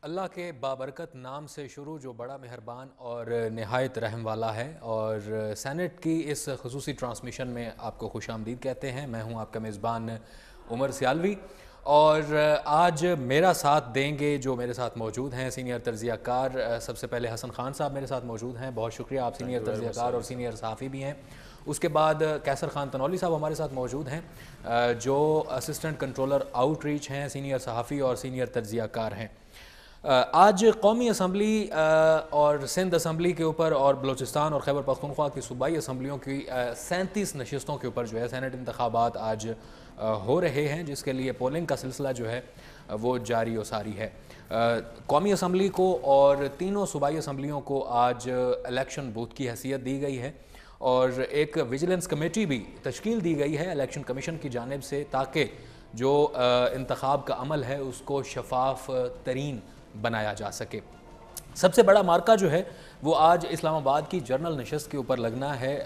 اللہ کے بابرکت نام سے شروع جو بڑا مہربان اور نہایت رحم والا ہے، اور سینٹ کی اس خصوصی ٹرانسمیشن میں آپ کو خوش آمدید کہتے ہیں۔ میں ہوں آپ کا میزبان عمر سیالوی، اور آج میرا ساتھ دیں گے جو میرے ساتھ موجود ہیں سینئر تجزیہ کار۔ سب سے پہلے حسن خان صاحب میرے ساتھ موجود ہیں، بہت شکریہ، آپ سینئر تجزیہ کار اور سینئر صحافی بھی ہیں۔ اس کے بعد کیسر خان تنولی صاحب ہمارے ساتھ موجود ہیں، جو اسسٹنٹ کنٹرولر آؤٹ ریچ ہیں، سینئر صحافی اور سینئر تجزیہ کار ہیں۔ آج قومی اسمبلی اور سندھ اسمبلی کے اوپر اور بلوچستان اور خیبر پختونخوا کی صوبائی اسمبلیوں کی 37 نشستوں کے اوپر جو ہے سینٹ انتخابات آج ہو رہے ہیں، جس کے لیے پولنگ کا سلسلہ جو ہے وہ جاری و ساری ہے۔ قومی اسمبلی کو اور تینوں صوبائی اسمبلیوں کو آج الیکشن بوتھ کی حیثیت دی گئی ہے، اور ایک ویجیلنس کمیٹی بھی تشکیل دی گئی ہے الیکشن کمیشن کی جانب سے، تاکہ جو انتخاب کا عمل ہے اس کو شفاف ترین بنایا جا سکے۔ سب سے بڑا مارکہ جو ہے وہ آج اسلام آباد کی جنرل نشست کے اوپر لگنا ہے،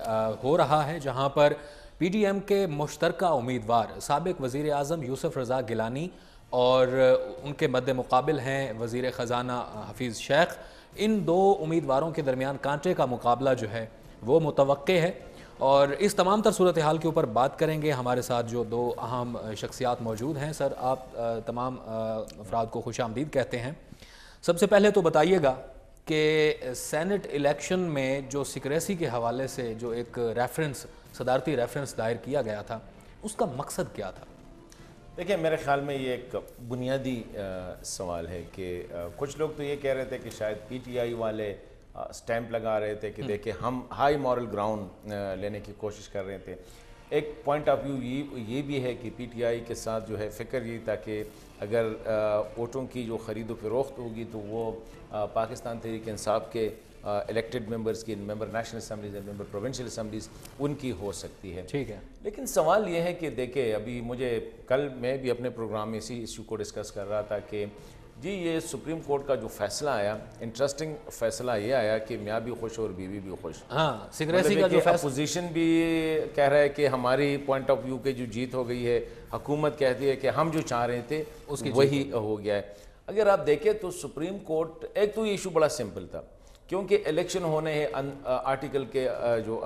ہو رہا ہے، جہاں پر پی ڈی ایم کے مشترکہ امیدوار سابق وزیر اعظم یوسف رضا گیلانی اور ان کے مد مقابل ہیں وزیر خزانہ حفیظ شیخ۔ ان دو امیدواروں کے درمیان کانٹے کا مقابلہ جو ہے وہ متوقع ہے، اور اس تمام تر صورتحال کے اوپر بات کریں گے۔ ہمارے ساتھ جو دو اہم شخصیات موجود ہیں، سر آپ تمام افراد کو خوش آمدید کہتے ہیں۔ سب سے پہلے تو بتائیے گا کہ سینٹ الیکشن میں جو سیکریسی کے حوالے سے جو ایک ریفرنس، صدارتی ریفرنس دائر کیا گیا تھا، اس کا مقصد کیا تھا؟ دیکھیں، میرے خیال میں یہ ایک بنیادی سوال ہے کہ کچھ لوگ تو یہ کہہ رہے تھے کہ شاید پی ٹی آئی والے سٹیمپ لگا رہے تھے کہ دیکھیں ہم ہائی مورل گراؤنڈ لینے کی کوشش کر رہے تھے۔ ایک پوائنٹ آف ویو یہ بھی ہے کہ پی ٹی آئی کے ساتھ جو ہے فکر یہ تھا کہ اگر ووٹوں کی جو خرید و فروخت ہوگی تو وہ پاکستان تحریک انصاف کے الیکٹڈ ممبرز کی، member national assemblies and member provincial assemblies, ان کی ہو سکتی ہے۔ ٹھیک ہے، لیکن سوال یہ ہے کہ دیکھیں، ابھی مجھے کل میں بھی اپنے پروگرام میں اسی ایشو کو ڈسکس کر رہا تھا کہ جی یہ سپریم کورٹ کا جو فیصلہ آیا، انٹرسٹنگ فیصلہ یہ آیا کہ میاں بھی خوش اور بیوی بھی خوش۔ ہاں، سیکریسی کا جو فیصلہ، اپوزیشن بھی کہہ رہا ہے کہ ہماری پوائنٹ آف ویو کے جو جیت ہو گئی ہے، حکومت کہتی ہے کہ ہم جو چاہ رہے تھے وہی ہو گیا ہے۔ اگر آپ دیکھیں تو سپریم کورٹ، ایک تو یہ ایشو بڑا سمپل تھا، کیونکہ الیکشن ہونے ہیں آرٹیکل کے جو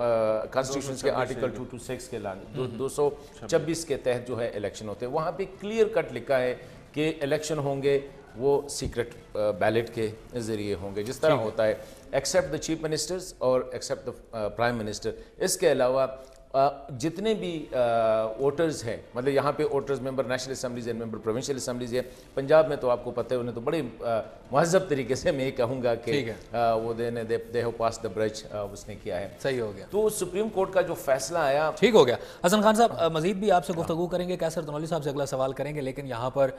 کانسٹیٹیوشن کے آرٹیکل 226 کے 226 کے تحت جو ہے الیکشن ہوتے ہیں، وہاں پہ کلیئر کٹ لکھا ہے کہ الیکشن ہوں گے وہ سیکرٹ بیلٹ کے ذریعے ہوں گے، جس طرح ہوتا ہے ایکسیپٹ دا چیف منسٹرز اور ایکسیپٹ دا پرائم منسٹر۔ اس کے علاوہ جتنے بھی ووٹرز ہیں، مطلب یہاں پہ voters member national assemblies and member provincial assemblies ہیں، پنجاب میں تو آپ کو پتہ ہے انہیں تو بڑے مہذب طریقے سے میں یہ کہوں گا کہ وہ دے ہیو پاس دا برج اس نے کیا ہے۔ صحیح ہو گیا۔ تو سپریم کورٹ کا جو فیصلہ آیا، ٹھیک ہو گیا۔ حسن خان صاحب مزید بھی آپ سے گفتگو کریں گے، کیسر تنولی صاحب سے اگلا سوال کریں گے، لیکن یہاں پر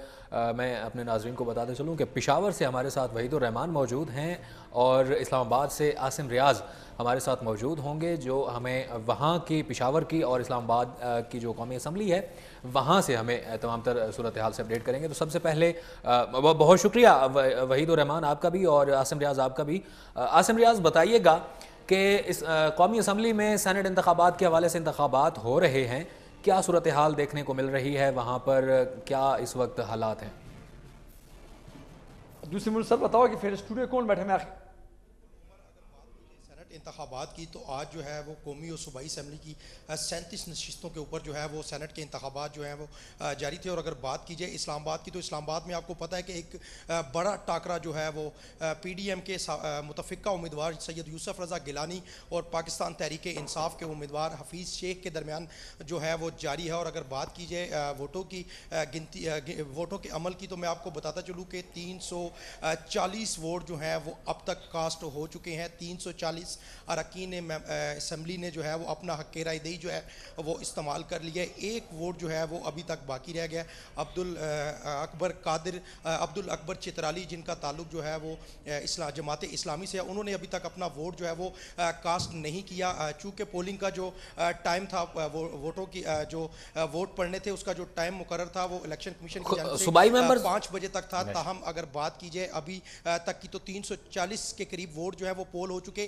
میں اپنے ناظرین کو بتاتے چلوں کہ پشاور سے ہمارے ساتھ وحید الرحمان موجود ہیں، اور اسلام آباد سے عاصم ریاض ہمارے ساتھ موجود ہوں گے، جو ہمیں وہاں کی، پشاور کی اور اسلام آباد کی جو قومی اسمبلی ہے وہاں سے ہمیں تمام تر صورتحال سے اپڈیٹ کریں گے۔ تو سب سے پہلے بہت شکریہ وحید الرحمان آپ کا بھی اور عاصم ریاض آپ کا بھی۔ عاصم ریاض بتائیے گا کہ اس قومی اسمبلی میں سینٹ انتخابات کے حوالے سے انتخابات ہو رہے ہیں، کیا صورتحال دیکھنے کو مل رہی ہے وہاں پر، کیا اس وقت حالات ہیں؟ دوسری ملک سر بتاؤ کہ پھر اسٹوڈیو کون بیٹھے میں آخر انتخابات کی، تو آج جو ہے وہ قومی اور صوبائی اسمبلی کی 37 نشستوں کے اوپر جو ہے وہ سینٹ کے انتخابات جو ہیں وہ جاری تھے۔ اور اگر بات کی جائے اسلام آباد کی، تو اسلام آباد میں آپ کو پتہ ہے کہ ایک بڑا ٹاکرا جو ہے وہ پی ڈی ایم کے متفقہ امیدوار سید یوسف رضا گیلانی اور پاکستان تحریک انصاف کے امیدوار حفیظ شیخ کے درمیان جو ہے وہ جاری ہے۔ اور اگر بات کی جائے ووٹوں کی گنتی، ووٹوں کے عمل کی، تو میں آپ کو بتاتا چلوں کہ 340 ووٹ جو ہیں وہ اب تک کاسٹ ہو چکے ہیں۔ 340 اراکین اسمبلی نے جو ہے وہ اپنا حق رائے دہی جو ہے وہ استعمال کر لیا ہے۔ ایک ووٹ جو ہے وہ ابھی تک باقی رہ گیا ہے۔ عبد الاکبر چترالی، جن کا تعلق جو ہے وہ جماعت اسلامی سے ہے، انہوں نے ابھی تک اپنا ووٹ جو ہے وہ کاسٹ نہیں کیا، چونکہ پولنگ کا جو ٹائم تھا، ووٹوں کی جو ووٹ پڑنے تھے اس کا جو ٹائم مقرر تھا وہ الیکشن کمیشن کی جانب سے 5 بجے تک تھا۔ تاہم اگر بات کی جائے ابھی تک کی، تو 340 کے قریب ووٹ جو ہے وہ پول ہو چکے۔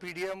PDM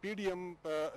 PDM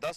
10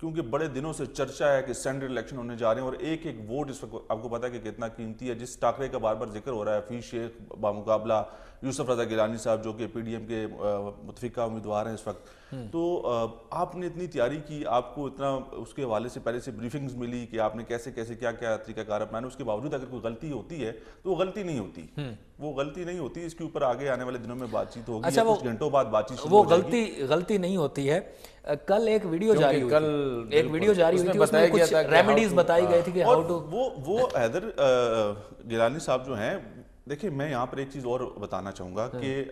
کیونکہ بڑے دنوں سے چرچا ہے کہ سینٹرل الیکشن ہونے جا رہے ہیں اور ایک ایک ووٹ اس وقت آپ کو پتا ہے کہ کتنا قیمتی ہے. جس ٹاکرے کا بار بار ذکر ہو رہا ہے, حفیظ شیخ بامقابلہ یوسف رضا گیلانی صاحب جو کہ پی ڈی ایم کے متفقہ امیدوار ہیں اس وقت, تو آپ نے اتنی تیاری کی, آپ کو اتنا اس کے حوالے سے پہلے سے بریفنگز ملی کہ آپ نے کیسے کیسے کیا کیا طریقہ کار اپنانا, اس کے باوجود اگر کوئی غلطی ہوتی ہے تو وہ غلطی نہیں ہوتی, وہ غلطی نہیں ہوتی. اس کے اوپر آگے آنے والے دنوں میں بات چیت ہوگی, کچھ گھنٹوں بعد بات چیت شروع ہو جائے گی. وہ غلطی نہیں ہوتی ہے. کل ایک ویڈیو جاری ہوئی تھی, اس میں کچھ ریمیڈیز بتائی گئی تھی کہ ہاؤ ٹو. وہ حیدر گیلانی صاحب جو ہیں, دیکھیں میں یہاں پر ایک چیز اور بتانا چاہوں گا کہ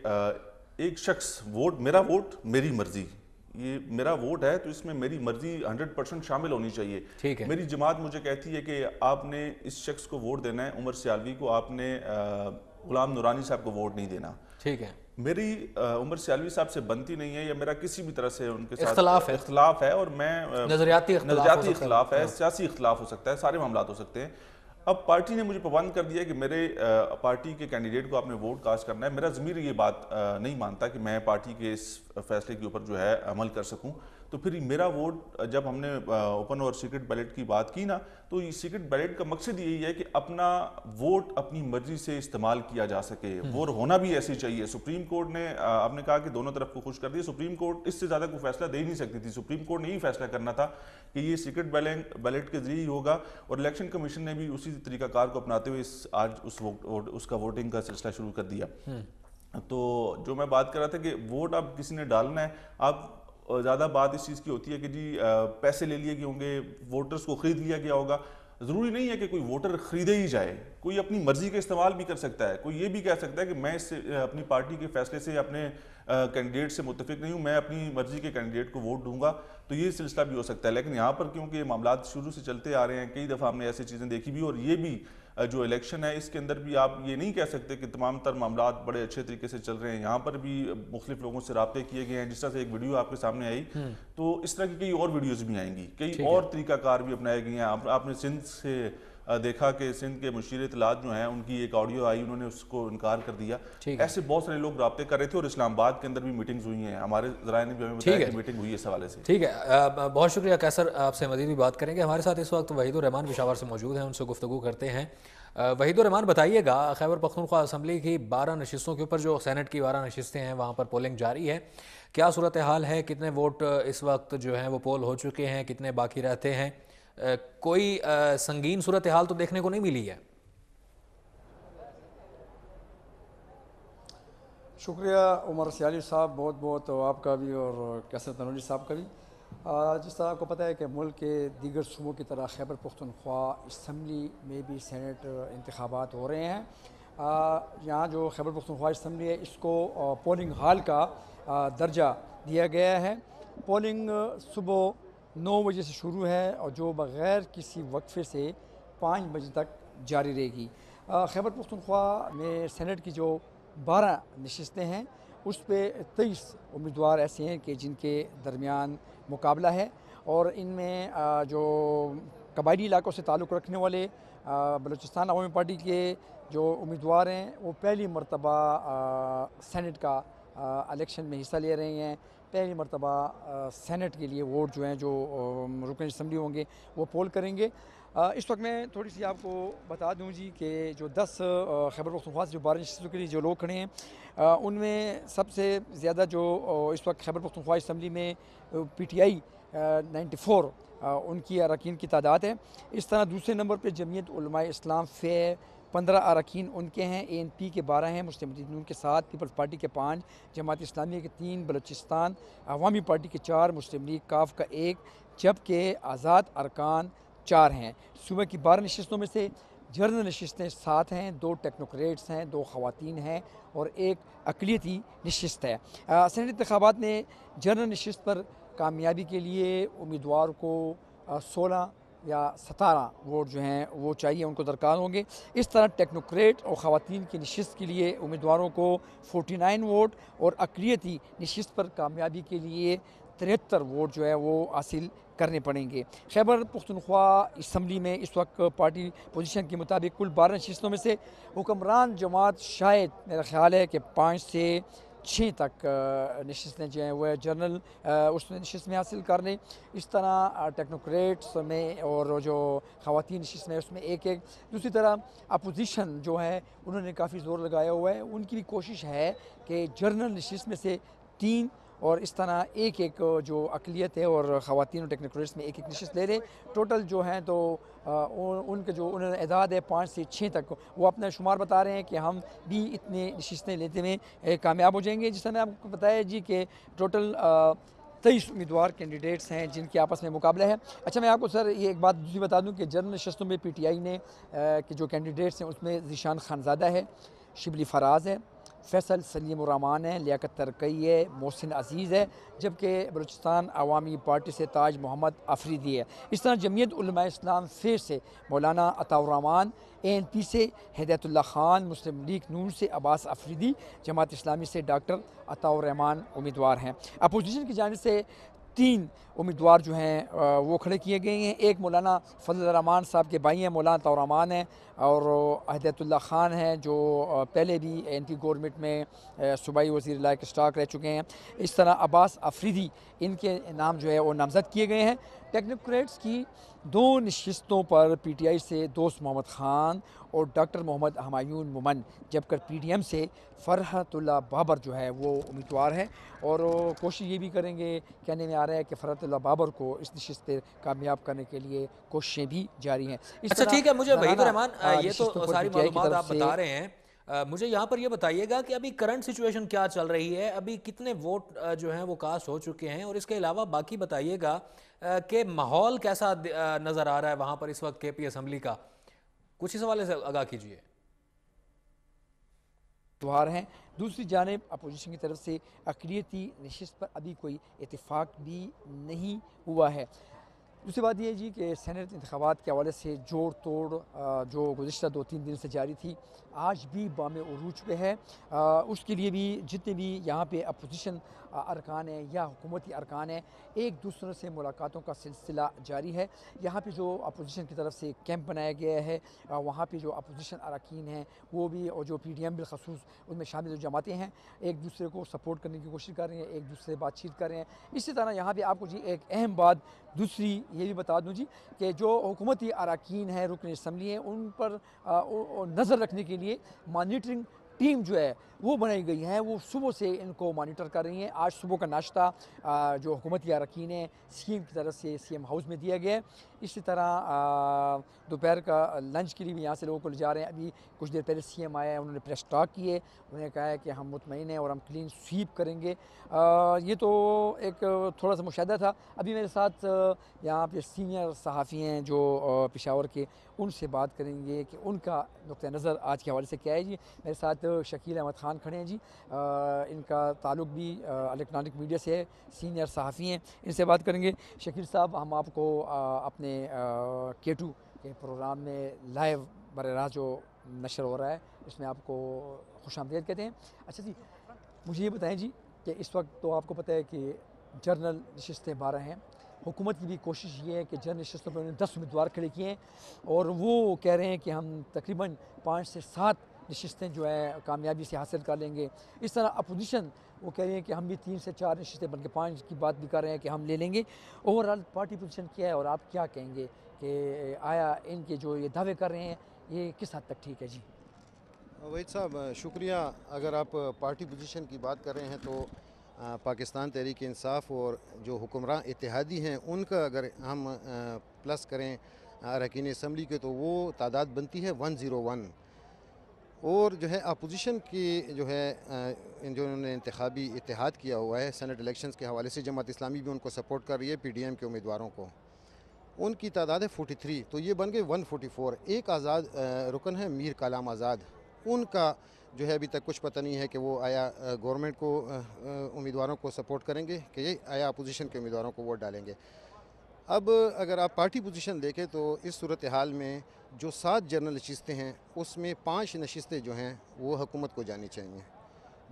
ایک شخص ووٹ, میرا ووٹ میری مرضی, یہ میرا ووٹ ہے تو اس میں میری مرضی 100% شامل ہونی چاہیے. میری جماعت مجھے کہتی ہے کہ آپ نے اس شخص کو ووٹ دینا ہے, عمر سیالوی کو, آپ نے غلام نورانی صاحب کو ووٹ نہیں دینا. ٹھیک ہے, میری عمر سیالوی صاحب سے بنتی نہیں ہے یا میرا کسی بھی طرح سے ان کے ساتھ اختلاف ہے اور میں نظریاتی اختلاف ہے, سیاسی اختلاف ہو سکتا ہے, سارے معاملات ہو سکتے ہیں. اب پارٹی نے مجھے پابند کر دیا کہ میرے پارٹی کے کینڈیڈیٹ کو آپ نے ووٹ کاسٹ کرنا ہے. میرا ضمیر یہ بات نہیں مانتا کہ میں پارٹی کے اس فیصلے کے اوپر جو ہے عمل کر سکوں. تو پھر میرا ووٹ, جب ہم نے اوپن اور سیکرٹ بیلٹ کی بات کی نا, تو یہ سیکرٹ بیلٹ کا مقصد یہی ہے کہ اپنا ووٹ اپنی مرضی سے استعمال کیا جا سکے. وہ ہونا بھی ایسے چاہیے. سپریم کورٹ نے آپ نے کہا کہ دونوں طرف کو خوش کر دیا, سپریم کورٹ اس سے زیادہ کوئی فیصلہ دے ہی نہیں سکتی تھی. سپریم کورٹ نے یہی فیصلہ کرنا تھا کہ یہ سیکرٹ بیلٹ کے ذریعے ہی ہوگا, اور الیکشن کمیشن نے بھی اسی طریقہ کار کو اپناتے ہوئے آج اس کا ووٹنگ کا سلسلہ شروع کر دیا. تو جو میں بات کر رہا تھا کہ ووٹ اب کسی نے ڈالنا ہے, آپ زیادہ بات اس چیز کی ہوتی ہے کہ جی پیسے لے لیے گئے ہوں گے, ووٹرز کو خرید لیا گیا ہوگا. ضروری نہیں ہے کہ کوئی ووٹر خریدے ہی جائے, کوئی اپنی مرضی کا استعمال بھی کر سکتا ہے. کوئی یہ بھی کہہ سکتا ہے کہ میں اس سے اپنی پارٹی کے فیصلے سے اپنے کینڈیڈیٹ سے متفق نہیں ہوں, میں اپنی مرضی کے کینڈیڈیٹ کو ووٹ دوں گا. تو یہ سلسلہ بھی ہو سکتا ہے. لیکن یہاں پر کیونکہ یہ معاملات شروع سے چلتے آ رہے ہیں, کئی دفعہ ہم نے ایسی چیزیں دیکھی بھی, اور یہ بھی جو الیکشن ہے اس کے اندر بھی آپ یہ نہیں کہہ سکتے کہ تمام تر معاملات بڑے اچھے طریقے سے چل رہے ہیں. یہاں پر بھی مختلف لوگوں سے رابطے کیے گئے ہیں. جس طرح سے ایک ویڈیو آپ کے سامنے آئی, تو اس طرح کی کئی اور ویڈیوز بھی آئیں گی, کئی اور طریقہ کار بھی اپنائے گئے ہیں. آپ نے سندھ سے دیکھا کہ سندھ کے مشیر اطلاعات جو ہیں ان کی ایک آڈیو آئی, انہوں نے اس کو انکار کر دیا. ایسے بہت سارے لوگ رابطے کر رہے تھے, اور اسلام آباد کے اندر بھی میٹنگز ہوئی ہیں. ہمارے ذرائع نے بھی ہمیں بتایا کہ میٹنگ ہوئی ہے اس حوالے سے. ٹھیک ہے, بہت شکریہ قیصر, آپ سے مزید بھی بات کریں گے. ہمارے ساتھ اس وقت وحید الرحمان پشاور سے موجود ہیں, ان سے گفتگو کرتے ہیں. وحید الرحمان, بتائیے گا, خیبر پختونخوا اسمبلی کی 12 نشستوں کے اوپر, جو سینٹ کی 12 نشستیں ہیں وہاں پر پولنگ جاری ہے, کیا صورتحال ہے؟ کتنے ووٹ اس وقت جو ہیں وہ پول ہو چکے ہیں, کتنے باقی رہتے ہیں؟ کوئی سنگین صورتحال تو دیکھنے کو نہیں ملی ہے. شکریہ عمر سیالوی صاحب, بہت بہت آپ کا بھی اور قیصر تنوری صاحب کا بھی. جس طرح آپ کو پتہ ہے کہ ملک کے دیگر صوبوں کی طرح خیبر پختونخوا اسمبلی میں بھی سینٹ انتخابات ہو رہے ہیں. یہاں جو خیبر پختونخوا اسمبلی ہے اس کو پولنگ ہال کا درجہ دیا گیا ہے. پولنگ صبح 9 بجے سے شروع ہے اور جو بغیر کسی وقفے سے 5 بجے تک جاری رہے گی. خیبر پختونخوا میں سینٹ کی جو 12 نشستیں ہیں اس پہ 23 امیدوار ایسے ہیں کہ جن کے درمیان مقابلہ ہے, اور ان میں جو قبائلی علاقوں سے تعلق رکھنے والے بلوچستان عوامی پارٹی کے جو امیدوار ہیں وہ پہلی مرتبہ سینٹ کا الیکشن میں حصہ لے رہے ہیں. پہلی مرتبہ سینٹ کے لیے ووٹ جو ہیں جو رکن اسمبلی ہوں گے وہ پول کریں گے. اس وقت میں تھوڑی سی آپ کو بتا دوں جی کہ جو 10 خیبر پختونخوا سے جو 12 نشستوں کے لیے جو لوگ کھڑے ہیں ان میں سب سے زیادہ جو اس وقت خیبر پختونخوا اسمبلی میں پی ٹی آئی 94 ان کی اراکین کی تعداد ہے. اس طرح دوسرے نمبر پہ جمعیت علماء اسلام فے 15 اراکین ان کے ہیں, اے این پی کے 12 ہیں, مسلم لیگ کے 7, پیپلز پارٹی کے 5, جماعت اسلامیہ کے 3, بلوچستان عوامی پارٹی کے 4, مسلم لیگ کاف کا 1, جبکہ آزاد ارکان 4 ہیں. صوبے کی 12 نشستوں میں سے جنرل نشستیں 7 ہیں, 2 ٹیکنوکریٹس ہیں, 2 خواتین ہیں اور 1 اقلیتی نشست ہے. سینٹ انتخابات میں جنرل نشست پر کامیابی کے لیے امیدوار کو 16 یا 17 ووٹ جو ہیں وہ چاہیے, ان کو درکار ہوں گے. اس طرح ٹیکنوکریٹ اور خواتین کی نشست کے لیے امیدواروں کو 49 ووٹ اور اقلیتی نشست پر کامیابی کے لیے 73 ووٹ جو ہے وہ حاصل کرنے پڑیں گے. خیبر پختونخوا اسمبلی میں اس وقت پارٹی پوزیشن کے مطابق کل 12 نشستوں میں سے حکمران جماعت شاید میرا خیال ہے کہ 5 سے 6 تک نشستیں جو ہیں وہ جنرل اس میں نشست میں حاصل کر لیں. اس طرح ٹیکنوکریٹس میں اور جو خواتین نشست میں اس میں ایک ایک. دوسری طرح اپوزیشن جو ہے انہوں نے کافی زور لگایا ہوا ہے, ان کی بھی کوشش ہے کہ جنرل نشست میں سے 3 اور اس طرح ایک ایک جو اقلیت ہے اور خواتین اور ٹیکنوکریٹس میں ایک ایک نشست لے لیں. ٹوٹل جو ہیں تو ان کے جو انہوں نے اعداد ہے 5 سے 6 تک, وہ اپنا شمار بتا رہے ہیں کہ ہم بھی اتنے نشستیں لیتے ہوئے کامیاب ہو جائیں گے. جس طرح میں آپ کو بتایا جی کہ ٹوٹل 23 امیدوار کینڈیڈیٹس ہیں جن کے آپس میں مقابلہ ہے. اچھا میں آپ کو سر یہ ایک بات دوسری بتا دوں کہ جنرل نشستوں میں پی ٹی آئی نے کہ جو کینڈیڈیٹس ہیں اس میں ذیشان خانزادہ ہے, شبلی فراز ہے, فیصل سلیم الرحمان ہے, لیاقت ترکی ہے, محسن عزیز ہے, جبکہ بلوچستان عوامی پارٹی سے تاج محمد افریدی ہے. اس طرح جمعیت علماء اسلام فیض سے مولانا عطاء الرحمان, اے این پی سے ہدایت اللہ خان, مسلم لیگ نون سے عباس افریدی, جماعت اسلامی سے ڈاکٹر عطاء الرحمان امیدوار ہیں. اپوزیشن کی جانب سے 3 امیدوار جو ہیں وہ کھڑے کیے گئے ہیں. ایک مولانا فضل الرحمان صاحب کے بھائی ہیں, مولانا عطاء الرحمان ہیں, اور ہدایت اللہ خان ہیں جو پہلے بھی این پی گورنمنٹ میں صوبائی وزیر لائق اسٹاک رہ چکے ہیں. اس طرح عباس افریدی ان کے نام جو ہے وہ نامزد کیے گئے ہیں. ٹیکنوکریٹس کی 2 نشستوں پر پی ٹی آئی سے دوست محمد خان اور ڈاکٹر محمد ہمایون مومن, جبکہ پی ڈی ایم سے فرحت اللہ بابر جو ہے وہ امیدوار ہے. اور کوشش یہ بھی کریں گے, کہنے میں آ رہا ہے کہ فرحت اللہ بابر کو اس نشست پہ کامیاب کرنے کے لیے کوششیں بھی جاری ہیں. اچھا ٹھیک ہے, مجھے وحید الرحمان یہ تو ساری معلومات آپ بتا رہے ہیں, مجھے یہاں پر یہ بتائیے گا کہ ابھی کرنٹ سچویشن کیا چل رہی ہے, ابھی کتنے ووٹ جو ہیں وہ کاسٹ ہو چکے ہیں, اور اس کے علاوہ باقی بتائیے گا کہ ماحول کیسا نظر آ رہا ہے وہاں پر اس وقت کے پی اسمبلی کا, کچھ اس حوالے سے آگاہ کیجیے. ہیں. دوسری جانب اپوزیشن کی طرف سے اقلیتی نشست پر ابھی کوئی اتفاق بھی نہیں ہوا ہے. دوسری بات یہ ہے جی کہ سینٹ انتخابات کے حوالے سے جوڑ توڑ جو گزشتہ 2-3 دن سے جاری تھی آج بھی بام عروج پہ ہے. اس کے لیے بھی جتنے بھی یہاں پہ اپوزیشن ارکان ہیں یا حکومتی ارکان ہیں, ایک دوسرے سے ملاقاتوں کا سلسلہ جاری ہے. یہاں پہ جو اپوزیشن کی طرف سے کیمپ بنایا گیا ہے, وہاں پہ جو اپوزیشن اراکین ہیں وہ بھی, اور جو پی ڈی ایم بالخصوص ان میں شامل جو جماعتیں ہیں, ایک دوسرے کو سپورٹ کرنے کی کوشش کر رہے ہیں, ایک دوسرے سے بات چیت کر رہے ہیں. اسی طرح یہاں پہ آپ کو جی ایک اہم بات دوسری یہ بھی بتا دوں جی کہ جو حکومتی اراکین ہیں, رکن اسمبلی ہیں, ان پر نظر رکھنے کے لیے مانیٹرنگ ٹیم جو ہے وہ بنائی گئی ہے. وہ صبح سے ان کو مانیٹر کر رہی ہیں. آج صبح کا ناشتہ جو حکومتی اراکین ہیں سی ایم کی طرف سے سی ایم ہاؤس میں دیا گیا ہے. اسی طرح دوپہر کا لنچ کے لیے بھی یہاں سے لوگوں کو لے جا رہے ہیں. ابھی کچھ دیر پہلے سی ایم آیا ہے, انہوں نے پریس ٹاک کی ہے, انہوں نے کہا ہے کہ ہم مطمئن ہیں اور ہم کلین سویپ کریں گے. یہ تو ایک تھوڑا سا مشاہدہ تھا. ابھی میرے ساتھ یہاں پہ سینئر صحافی ہیں جو پشاور کے, ان سے بات کریں گے کہ ان کا نقطہ نظر آج کے حوالے سے کیا ہے. جی میرے ساتھ شکیل احمد خان کھڑے ہیں جی, ان کا تعلق بھی الیکٹرانک میڈیا سے ہے, سینئر صحافی ہیں, ان سے بات کریں گے. شکیل صاحب, ہم آپ کو اپنے K2 کے پروگرام میں لائیو براہ راست جو نشر ہو رہا ہے اس میں آپ کو خوش آمدید کہتے ہیں. اچھا جی مجھے یہ بتائیں جی کہ اس وقت تو آپ کو پتہ ہے کہ جنرل نشستیں 12 ہیں. حکومت کی بھی کوشش یہ ہے کہ جنرل نشستوں پر انہوں نے 10 امیدوار کھڑے کیے ہیں, اور وہ کہہ رہے ہیں کہ ہم تقریباً 5 سے 7 نشستیں جو ہے کامیابی سے حاصل کر لیں گے. اس طرح اپوزیشن وہ کہہ رہے ہیں کہ ہم بھی 3 سے 4 نشستیں بلکہ 5 کی بات بھی کر رہے ہیں کہ ہم لے لیں گے. اوورآل پارٹی پوزیشن کیا ہے, اور آپ کیا کہیں گے کہ آیا ان کے جو یہ دعوے کر رہے ہیں یہ کس حد تک ٹھیک ہے؟ جی وحید صاحب شکریہ. اگر آپ پارٹی پوزیشن کی بات کر رہے ہیں تو پاکستان تحریک انصاف اور جو حکمراں اتحادی ہیں ان کا اگر ہم پلس کریں اراکین اسمبلی کے تو وہ تعداد بنتی ہے 101. اور جو ہے اپوزیشن کی جو ہے جو انہوں نے انتخابی اتحاد کیا ہوا ہے سینٹ الیکشنز کے حوالے سے, جماعت اسلامی بھی ان کو سپورٹ کر رہی ہے, پی ڈی ایم کے امیدواروں کو, ان کی تعداد ہے 43, تو یہ بن گئے 144. ایک آزاد رکن ہے میر کلام آزاد, ان کا جو ہے ابھی تک کچھ پتہ نہیں ہے کہ وہ آیا گورنمنٹ کو امیدواروں کو سپورٹ کریں گے کہ آیا اپوزیشن کے امیدواروں کو ووٹ ڈالیں گے. اب اگر آپ پارٹی پوزیشن دیکھیں تو اس صورتحال میں جو 7 جنرل نشستیں ہیں اس میں 5 نشستیں جو ہیں وہ حکومت کو جانی چاہیے,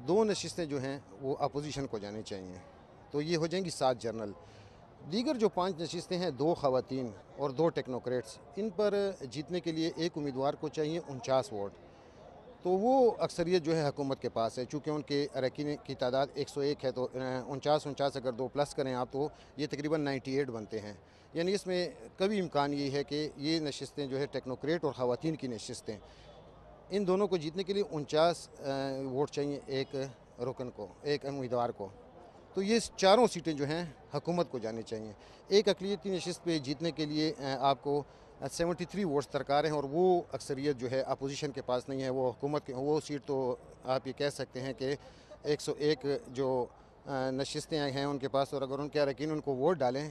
2 نشستیں جو ہیں وہ اپوزیشن کو جانی چاہیے, تو یہ ہو جائیں گی 7 جنرل. دیگر جو 5 نشستیں ہیں 2 خواتین اور 2 ٹیکنوکریٹس, ان پر جیتنے کے لیے ایک امیدوار کو چاہیے 49 ووٹ. تو وہ اکثریت جو ہے حکومت کے پاس ہے، چونکہ ان کے اراکین کی تعداد 101 ہے، تو 49 اگر 2 پلس کریں آپ تو یہ تقریباً 98 بنتے ہیں. یعنی اس میں کبھی امکان یہ ہے کہ یہ نشستیں جو ہے ٹیکنوکریٹ اور خواتین کی نشستیں، ان دونوں کو جیتنے کے لیے 49 ووٹ چاہیے ایک رکن کو، ایک امیدوار کو. تو یہ چاروں سیٹیں جو ہیں حکومت کو جانی چاہیے. ایک اقلیتی نشست پہ جیتنے کے لیے آپ کو 73 ووٹس درکار ہیں، اور وہ اکثریت جو ہے اپوزیشن کے پاس نہیں ہے. وہ حکومت کے وہ سیٹ تو آپ یہ کہہ سکتے ہیں کہ 101 جو نشستیں ہیں ان کے پاس، اور اگر ان کے اراکین ان کو ووٹ ڈالیں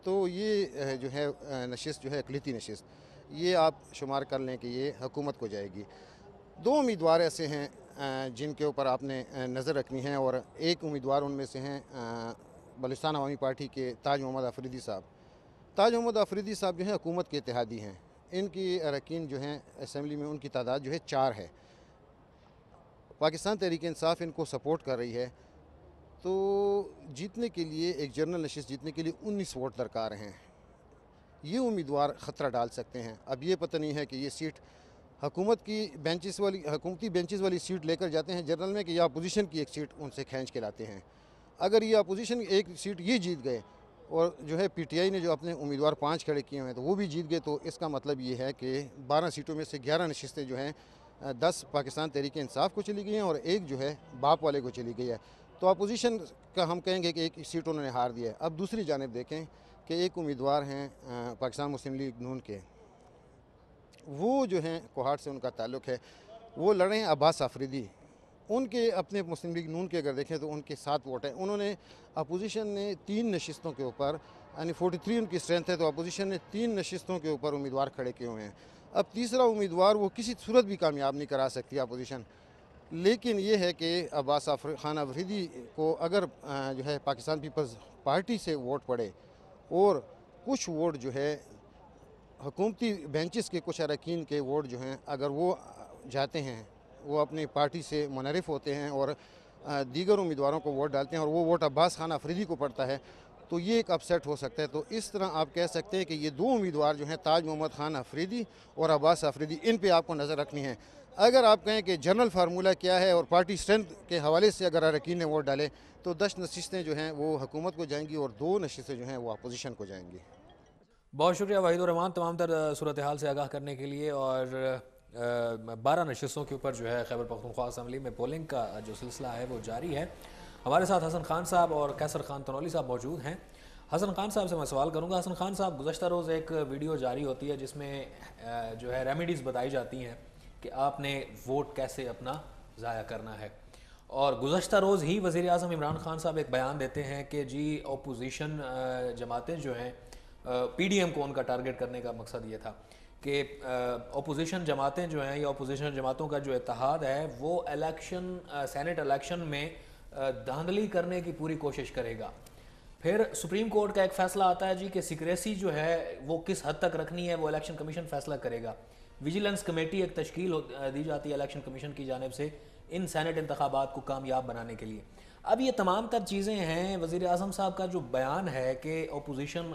تو یہ جو ہے نشست جو ہے اقلیتی نشست، یہ آپ شمار کر لیں کہ یہ حکومت کو جائے گی. 2 امیدوار ایسے ہیں جن کے اوپر آپ نے نظر رکھنی ہے، اور ایک امیدوار ان میں سے ہیں بلوچستان عوامی پارٹی کے تاج محمد آفریدی صاحب. تاج محمد آفریدی صاحب جو ہیں حکومت کے اتحادی ہیں. ان کی اراکین جو ہیں اسمبلی میں ان کی تعداد جو ہے 4 ہے. پاکستان تحریک انصاف ان کو سپورٹ کر رہی ہے. تو جیتنے کے لیے ایک جنرل نشست جیتنے کے لیے 19 ووٹ درکار ہیں. یہ امیدوار خطرہ ڈال سکتے ہیں. اب یہ پتہ نہیں ہے کہ یہ سیٹ حکومتی بینچز والی سیٹ لے کر جاتے ہیں جنرل میں، کہ یا اپوزیشن کی ایک سیٹ ان سے کھینچ کے لاتے ہیں. اگر یہ اپوزیشن ایک سیٹ یہ جیت گئے اور جو ہے پی ٹی آئی نے جو اپنے امیدوار 5 کھڑے کیے ہوئے ہیں تو وہ بھی جیت گئے، تو اس کا مطلب یہ ہے کہ 12 سیٹوں میں سے 11 نشستیں جو ہیں 10 پاکستان تحریک انصاف کو چلی گئی ہیں اور ایک جو ہے باپ والے کو چلی گئی ہے. تو اپوزیشن کا ہم کہیں گے کہ ایک سیٹ انہوں نے ہار دیا ہے. اب دوسری جانب دیکھیں کہ ایک امیدوار ہیں پاکستان مسلم لیگ نون کے، وہ جو ہیں کوہاٹ سے ان کا تعلق ہے، وہ لڑے ہیں عباس آفریدی. ان کے اپنے مسلم لیگ نون کے اگر دیکھیں تو ان کے 7 ووٹ ہیں. انہوں نے اپوزیشن نے 3 نشستوں کے اوپر، یعنی 43 ان کی اسٹرینتھ ہے، تو اپوزیشن نے 3 نشستوں کے اوپر امیدوار کھڑے کیے ہوئے ہیں. اب تیسرا امیدوار وہ کسی صورت بھی کامیاب نہیں کرا سکتی اپوزیشن. لیکن یہ ہے کہ عباس خان آفریدی کو اگر جو ہے پاکستان پیپلز پارٹی سے ووٹ پڑے اور کچھ ووٹ جو ہے حکومتی بینچز کے کچھ اراکین کے ووٹ جو ہیں اگر وہ جاتے ہیں، وہ اپنی پارٹی سے منحرف ہوتے ہیں اور دیگر امیدواروں کو ووٹ ڈالتے ہیں اور وہ ووٹ عباس خان آفریدی کو پڑتا ہے، تو یہ ایک اپسیٹ ہو سکتا ہے. تو اس طرح آپ کہہ سکتے ہیں کہ یہ 2 امیدوار جو ہیں تاج محمد خان آفریدی اور عباس آفریدی، ان پہ آپ کو نظر رکھنی ہے. اگر آپ کہیں کہ جنرل فارمولہ کیا ہے اور پارٹی اسٹرینتھ کے حوالے سے اگر اراکین نے ووٹ ڈالے تو 10 نشستیں جو ہیں وہ حکومت کو جائیں گی اور 2 نشستیں جو ہیں وہ اپوزیشن کو جائیں گی. بہت شکریہ وحید الرحمان تمام تر صورتحال سے آگاہ کرنے کے لیے. اور 12 نشستوں کے اوپر جو ہے خیبر پختونخوا اسمبلی میں پولنگ کا جو سلسلہ ہے وہ جاری ہے. ہمارے ساتھ حسن خان صاحب اور قیصر خان تنولی صاحب موجود ہیں. حسن خان صاحب سے میں سوال کروں گا. حسن خان صاحب، گزشتہ روز ایک ویڈیو جاری ہوتی ہے جس میں جو ہے ریمیڈیز بتائی جاتی ہیں کہ آپ نے ووٹ کیسے اپنا ضائع کرنا ہے، اور گزشتہ روز ہی وزیر اعظم عمران خان صاحب ایک بیان دیتے ہیں کہ جی اپوزیشن جماعتیں جو ہیں، پی ڈی ایم کو ان کا ٹارگٹ کرنے کا مقصد یہ تھا کہ اپوزیشن جماعتیں جو ہیں یا اپوزیشن جماعتوں کا جو اتحاد ہے وہ الیکشن سینٹ الیکشن میں دھاندلی کرنے کی پوری کوشش کرے گا. پھر سپریم کورٹ کا ایک فیصلہ آتا ہے جی کہ سیکریسی جو ہے وہ کس حد تک رکھنی ہے وہ الیکشن کمیشن فیصلہ کرے گا. ویجیلنس کمیٹی ایک تشکیل دی جاتی ہے الیکشن کمیشن کی جانب سے ان سینٹ انتخابات کو کامیاب بنانے کے لیے. اب یہ تمام تر چیزیں ہیں. وزیر اعظم صاحب کا جو بیان ہے کہ اپوزیشن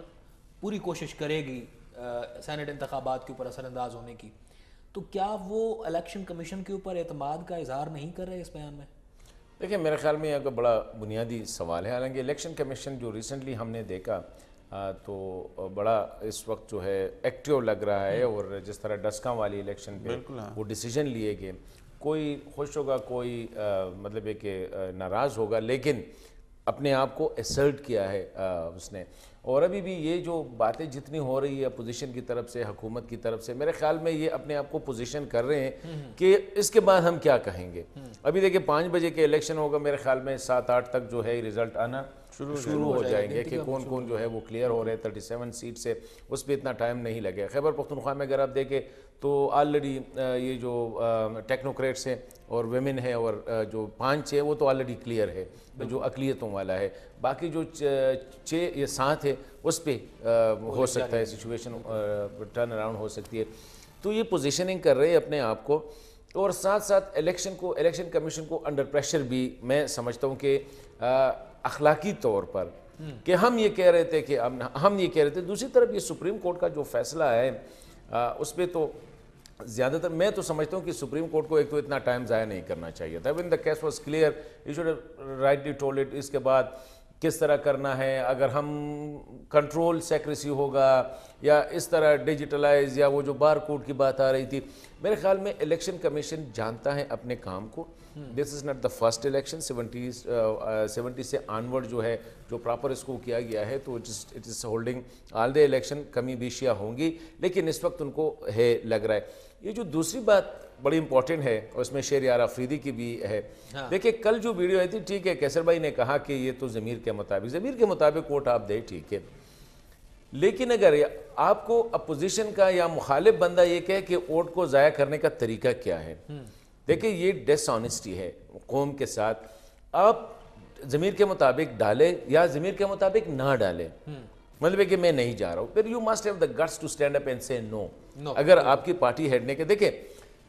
پوری کوشش کرے گی سینٹ انتخابات کے اوپر اثر انداز ہونے کی، تو کیا وہ الیکشن کمیشن کے اوپر اعتماد کا اظہار نہیں کر رہے اس بیان میں؟ دیکھیں، میرے خیال میں یہ بڑا بنیادی سوال ہے. حالانکہ الیکشن کمیشن جو ریسنٹلی ہم نے دیکھا تو بڑا اس وقت جو ہے ایکٹیو لگ رہا ہے، اور جس طرح ڈسکاں والی الیکشن پہ وہ ڈیسیجن لیے گئے، کوئی خوش ہوگا، کوئی مطلب ہے کہ ناراض ہوگا، لیکن اپنے آپ کو ایسرٹ کیا ہے اس نے. اور ابھی بھی یہ جو باتیں جتنی ہو رہی ہے اپوزیشن کی طرف سے، حکومت کی طرف سے، میرے خیال میں یہ اپنے آپ کو پوزیشن کر رہے ہیں کہ اس کے بعد ہم کیا کہیں گے. ابھی دیکھیں 5 بجے کے الیکشن ہوگا، میرے خیال میں 7-8 تک جو ہے رزلٹ آنا شروع ہو جائیں گے کہ کون کون جو ہے وہ کلیئر ہو رہے ہیں 37 سیٹ سے. اس پہ اتنا ٹائم نہیں لگے. خیبر پختونخوا میں اگر آپ دیکھیں تو آلریڈی یہ جو ٹیکنوکریٹس ہیں اور ویمن ہے اور جو 5 ہیں وہ تو آلریڈی کلیئر ہے جو اقلیتوں والا ہے. باقی جو 6 یا 7 ہے اس پہ ہو سکتا ہے سچویشن ٹرن اراؤنڈ ہو سکتی ہے. تو یہ پوزیشننگ کر رہے ہیں اپنے آپ کو، اور ساتھ ساتھ الیکشن کمیشن کو انڈر پریشر بھی میں سمجھتا ہوں کہ اخلاقی طور پر کہ ہم یہ کہہ رہے تھے دوسری طرف یہ سپریم کورٹ کا جو فیصلہ ہے اس پہ تو زیادہ تر میں تو سمجھتا ہوں کہ سپریم کورٹ کو ایک تو اتنا ٹائم ضائع نہیں کرنا چاہیے تھا. when the case was clear you should have rightly told it. اس کے بعد کس طرح کرنا ہے, اگر ہم کنٹرول سیکریسی ہوگا یا اس طرح ڈیجیٹلائز, یا وہ جو بار کوڈ کی بات آ رہی تھی, میرے خیال میں الیکشن کمیشن جانتا ہے اپنے کام کو. This is not the first election. 70 سے آنورڈ جو ہے جو پراپر اس کو کیا گیا ہے, تو it is holding all the election. کمی بیشیاں ہوں گی لیکن اس وقت ان کو ہے لگ رہا ہے. یہ جو دوسری بات بڑی امپورٹنٹ ہے اور اس میں شہریار آفریدی کی بھی ہے. دیکھیں کل جو ویڈیو آئی تھی, ٹھیک ہے کیسر بھائی نے کہا کہ یہ تو ضمیر کے مطابق ووٹ آپ دے, ٹھیک ہے, لیکن اگر آپ کو اپوزیشن کا یا مخالف بندہ یہ کہے کہ ووٹ کو ضائع کرنے کا طریقہ کیا ہے, دیکھیں یہ ڈس آنیسٹی ہے قوم کے ساتھ. آپ ضمیر کے مطابق ڈالے یا ضمیر کے مطابق نہ ڈالے, مطلب ہے کہ میں نہیں جا رہا ہوں, پھر you must have the guts to stand up and say no. اگر آپ کی پارٹی ہیڈ نے کہ دیکھیں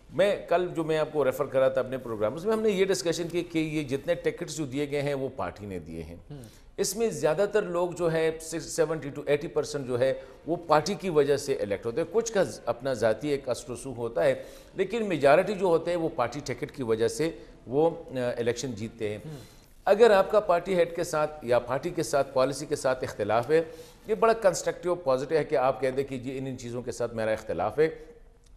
میں کل جو میں آپ کو ریفر کرا تھا اپنے پروگرام, اس میں ہم نے یہ ڈسکشن کی کہ یہ جتنے ٹکٹس جو دیے گئے ہیں وہ پارٹی نے دیے ہیں. اس میں زیادہ تر لوگ جو ہے 70 to 80% جو ہے وہ پارٹی کی وجہ سے الیکٹ ہوتے ہیں. کچھ کا اپنا ذاتی ایک اثر و رسوخ ہوتا ہے, لیکن میجارٹی جو ہوتے ہیں وہ پارٹی ٹکٹ کی وجہ سے وہ الیکشن جیتتے ہیں. اگر آپ کا پارٹی ہیڈ کے ساتھ یا پارٹی کے ساتھ پالیسی کے ساتھ اختلاف ہے, یہ بڑا کنسٹرکٹیو پازیٹیو ہے کہ آپ کہہ دیں کہ یہ ان چیزوں کے ساتھ میرا اختلاف ہے,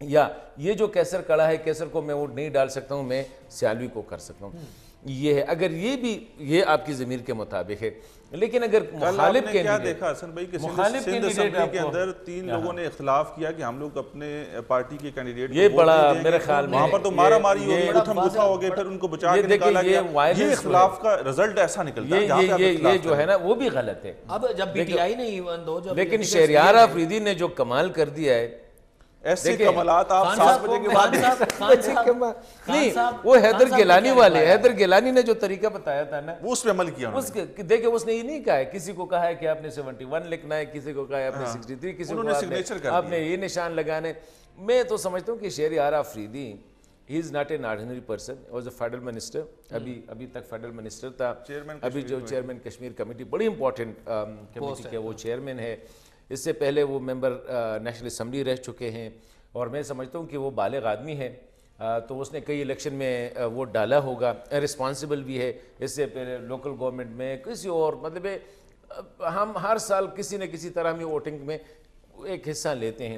یا یہ جو کیسر کڑا ہے کیسر کو میں ووٹ نہیں ڈال سکتا ہوں, میں سیالوی کو کر سکتا ہوں. یہ ہے اگر یہ بھی یہ آپ کی ضمیر کے مطابق ہے. لیکن اگر مخالف کیا دیکھا حسن بھائی کہ سندھ اسمبلی کے اندر 3 لوگوں نے اختلاف کیا کہ ہم لوگ اپنے پارٹی کے کینڈیڈیٹ یہ بڑا میرے خیال میں وہاں پر تو مارا ماری ہوگی, اتھم گتھا ہو گئے, پھر ان کو بچا کے نکالا گیا. یہ اختلاف کا رزلٹ ایسا نکلتا ہے یہ جو ہے نا وہ بھی غلط ہے. اب جب پی ٹی آئی نے ایون دو جب لیکن شہریار آفریدی نے جو کمال کر دیا ہے, ایسے کمالات آپ 7 بجے کے بعد نہیں, وہ حیدر گیلانی والے, حیدر گیلانی نے جو طریقہ بتایا تھا نا وہ اس پہ عمل کیا. دیکھیں اس نے یہ نہیں کہا ہے, کسی کو کہا ہے کہ آپ نے 71 لکھنا ہے, کسی کو کہا ہے آپ نے 63, کسی کو آپ نے یہ نشان لگانے. میں تو سمجھتا ہوں کہ Shahryar Afridi he is not an ordinary person. He was a federal minister. ابھی تک فیڈرل منسٹر تھا. ابھی جو چیئرمین کشمیر کمیٹی, بڑی امپورٹنٹ کمیٹی کے وہ چیئرمین ہے. اس سے پہلے وہ ممبر نیشنل اسمبلی رہ چکے ہیں, اور میں سمجھتا ہوں کہ وہ بالغ آدمی ہے, تو اس نے کئی الیکشن میں ووٹ ڈالا ہوگا, رسپانسبل بھی ہے. اس سے پہلے لوکل گورنمنٹ میں کسی اور مطلب ہم ہر سال کسی نہ کسی طرح میں ووٹنگ میں ایک حصہ لیتے ہیں,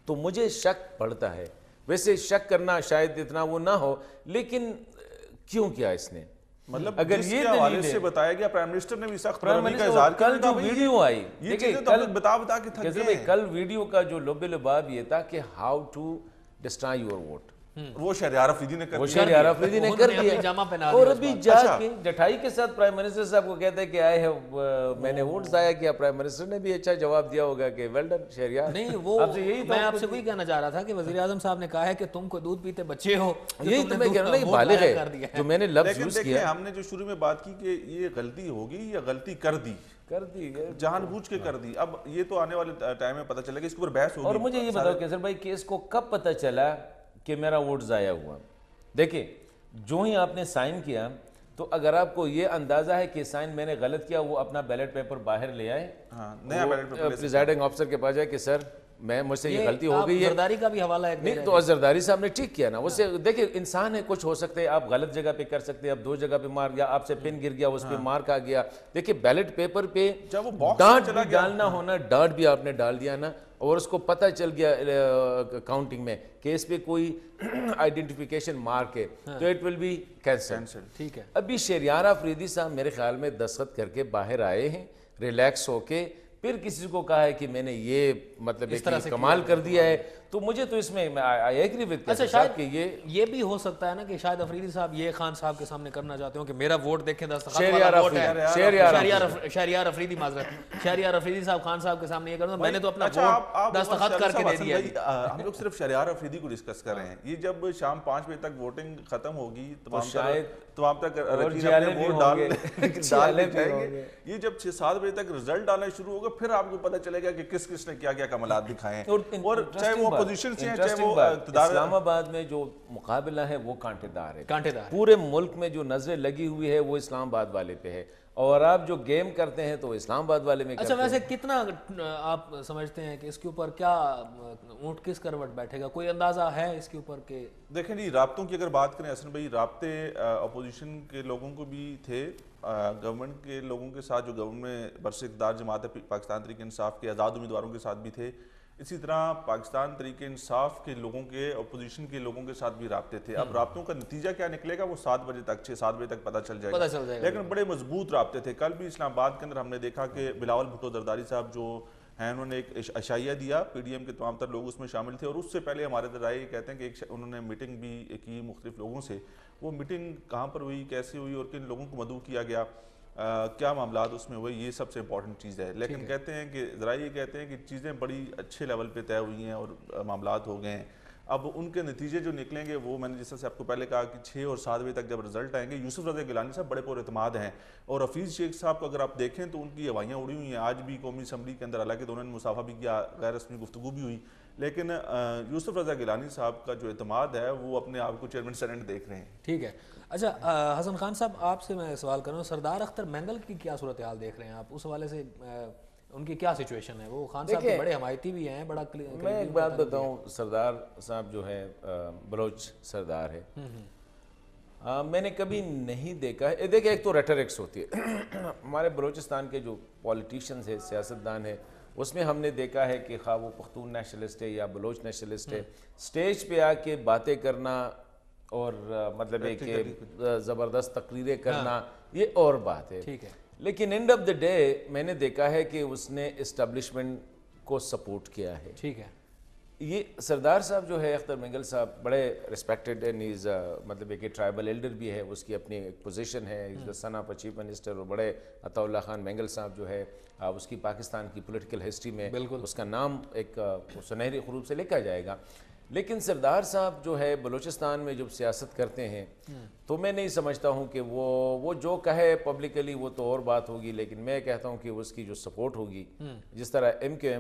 تو مجھے شک پڑتا ہے. ویسے شک کرنا شاید اتنا وہ نہ ہو, لیکن کیوں کیا اس نے, مطلب اگر یہ حوالے سے بتایا گیا پرائم منسٹر نے بھی سخت برہمی کا اظہار کیا. کل جو ویڈیو آئی, یہ چیزیں تو بتا کے تھک گئے ہیں. کل ویڈیو کا جو لب لباب یہ تھا کہ how to destroy your vote, وہ شہریار آفریدی نے کر دیا. اور ابھی جا کے جٹھائی کے ساتھ پرائم منسٹر صاحب کو کہتا ہے کہ آئے ہیں میں نے ووٹ ضائع کیا. پرائم منسٹر نے بھی اچھا جواب دیا ہوگا کہ ویل ڈن شہریار. نہیں وہ میں آپ سے وہی کہنا چاہ رہا تھا کہ وزیر اعظم صاحب نے کہا ہے کہ تم کو دودھ پیتے بچے ہو, یہی تو میں کہہ رہا ہوں, یہ بالغ ہے جو میں نے لفظ یوز کیا. ہم نے جو شروع میں بات کی کہ یہ غلطی ہوگی یا غلطی کر دی, جان بوجھ کے کر دی. اب یہ تو آنے والے ٹائم میں پتہ چلے گا, اس کے اوپر بحث ہوگی. اور مجھے یہ بتاؤ کیسر بھائی کہ اس کو کب پتہ چلا کہ میرا ووٹ ضائع ہوا؟ دیکھیں جو ہی آپ نے سائن کیا, تو اگر آپ کو یہ اندازہ ہے کہ سائن میں نے غلط کیا, وہ اپنا بیلٹ پیپر باہر لے آئے, نیا بیلٹ پیپر پریزائڈنگ آفیسر کے پاس جائے کہ سر مجھ سے یہ غلطی ہو گئی ہے. زرداری کا بھی حوالہ ہے. نہیں تو زرداری صاحب نے ٹھیک کیا نا, اسے دیکھیں انسان ہے, کچھ ہو سکتے ہیں, آپ غلط جگہ پہ کر سکتے ہیں, آپ 2 جگہ پہ مار گیا, آپ سے پن گر گیا, اس پہ مارک آ گیا. دیکھیں بیلٹ پیپر پہ ڈاٹ بھی ڈالنا ہونا, ڈاٹ بھی آپ نے ڈال دیا نا, اور اس کو پتہ چل گیا کاؤنٹنگ میں کہ اس پہ کوئی آئیڈینٹیفیکیشن مارک ہے, تو اٹ ول بی کینسل. ٹھیک ہے. ابھی شہریار آفریدی صاحب میرے خیال میں دستخط کر کے باہر آئے ہیں ریلیکس ہو کے, پھر کسی کو کہا ہے کہ میں نے یہ مطلب کمال کر دیا ہے. تو مجھے تو اس میں آئی ایگری ود اچھا شاید کہ یہ بھی ہو سکتا ہے نا کہ شاید افریدی صاحب یہ خان صاحب کے سامنے کرنا چاہتے ہوں کہ میرا ووٹ دیکھیں دستخط والا ووٹ ہے. شہریار افریدی معذرت, شہریار افریدی صاحب خان صاحب کے سامنے یہ کرنا, میں نے تو اپنا ووٹ دستخط کر کے دے دیا. ہم لوگ صرف شہریار افریدی کو ڈسکس کر رہے ہیں. یہ جب شام 5 بجے تک ووٹنگ ختم ہوگی تمام تک ووٹ ڈالنے جائیں گے, یہ جب 6-7 بجے تک رزلٹ آنا شروع ہوگا, پھر آپ کو پتہ چلے گا کہ کس کس نے کیا کیا کمالات دکھائے ہیں. اور چاہے وہ اپوزیشن سے ہیں چاہے وہ اسلام آباد میں جو مقابلہ ہے وہ کانٹے دار ہے. پورے ملک میں جو نظریں لگی ہوئی ہے وہ اسلام آباد والے پہ ہے. اور آپ جو گیم کرتے ہیں تو اسلام آباد والے میں اچھا ویسے کتنا آپ سمجھتے ہیں کہ اس کے اوپر کیا اونٹ کس کروٹ بیٹھے گا؟ کوئی اندازہ ہے اس کے اوپر کہ دیکھیں جی رابطوں کی اگر بات کریں حسن بھائی، رابطے اپوزیشن کے لوگوں کو بھی تھے، گورنمنٹ کے لوگوں کے ساتھ جو گورنمنٹ میں برسر اقتدار جماعت پاکستان تحریک انصاف کے آزاد امیدواروں کے ساتھ بھی تھے، اسی طرح پاکستان تحریک انصاف کے لوگوں کے اپوزیشن کے لوگوں کے ساتھ بھی رابطے تھے۔ اب رابطوں کا نتیجہ کیا نکلے گا وہ 7 بجے تک 6-7 بجے تک پتہ چل جائے گا، لیکن بڑے مضبوط رابطے تھے۔ کل بھی اسلام آباد کے اندر ہم نے دیکھا کہ بلاول بھٹو زرداری صاحب جو ہیں انہوں نے ایک عشائیہ دیا، پی ڈی ایم کے تمام تر لوگ اس میں شامل تھے، اور اس سے پہلے ہمارے ذرائع یہ کہتے ہیں کہ انہوں نے میٹنگ بھی کی مختلف لوگوں سے۔ وہ میٹنگ کہاں پر ہوئی، کیسے ہوئی اور کن لوگوں کو مدعو کیا گیا، کیا معاملات اس میں ہوئے، یہ سب سے امپورٹنٹ چیز ہے۔ لیکن کہتے ہیں کہ ذرائع یہ کہتے ہیں کہ چیزیں بڑی اچھے لیول پہ طے ہوئی ہیں اور معاملات ہو گئے ہیں۔ اب ان کے نتیجے جو نکلیں گے وہ میں نے جس طرح سے آپ کو پہلے کہا کہ 6 اور 7 بجے تک جب رزلٹ آئیں گے، یوسف رضا گیلانی صاحب بڑے پر اعتماد ہیں، اور حفیظ شیخ صاحب کو اگر آپ دیکھیں تو ان کی ہوائیاں اڑی ہوئی ہیں آج بھی قومی اسمبلی کے اندر، حالانکہ دونوں نے مصافحہ بھی کیا، غیر رسمی گفتگو بھی ہوئی، لیکن یوسف رضا گیلانی صاحب کا جو اعتماد ہے وہ اپنے آپ کو چیئرمین سینیٹ دیکھ رہے ہیں۔ ٹھیک ہے۔ اچھا حسن خان صاحب آپ سے میں سوال کر رہا ہوں، سردار اختر مینگل کی کیا صورتحال دیکھ رہے ہیں آپ؟ اس حوالے سے ان کی کیا سچویشن ہے؟ وہ خان صاحب کے بڑے حمایتی بھی ہیں، بڑا میں ایک بات بتاؤں، سردار صاحب جو ہے بلوچ سردار ہے، میں نے کبھی نہیں دیکھا ہے، دیکھیں ایک تو ریٹرکس ہوتی ہے ہمارے بلوچستان کے جو پولیٹیشینز ہیں، سیاستدان ہیں، اس میں ہم نے دیکھا ہے کہ خواہ وہ پختون نیشنلسٹ ہے یا بلوچ نیشنلسٹ ہے، سٹیج پہ آ کے باتیں کرنا اور مطلب ہے کہ زبردست تقریریں کرنا یہ اور بات ہے، ٹھیک ہے، لیکن اینڈ آف دا ڈے میں نے دیکھا ہے کہ اس نے اسٹیبلشمنٹ کو سپورٹ کیا ہے۔ ٹھیک ہے، یہ سردار صاحب جو ہے اختر مینگل صاحب بڑے ریسپیکٹڈ اینڈ از مطلب ایک ٹرائبل ایلڈر بھی ہے، اس کی اپنی ایک پوزیشن ہے، از دا سن آف چیف منسٹر، اور بڑے عطا اللہ خان مینگل صاحب جو ہے اس کی پاکستان کی پولیٹیکل ہسٹری میں اس کا نام ایک سنہری حروف سے لکھا جائے گا۔ لیکن سردار صاحب جو ہے بلوچستان میں جب سیاست کرتے ہیں تو میں نہیں سمجھتا ہوں کہ وہ جو کہے پبلکلی وہ تو اور بات ہوگی، لیکن میں کہتا ہوں کہ اس کی جو سپورٹ ہوگی، جس طرح ایم کیو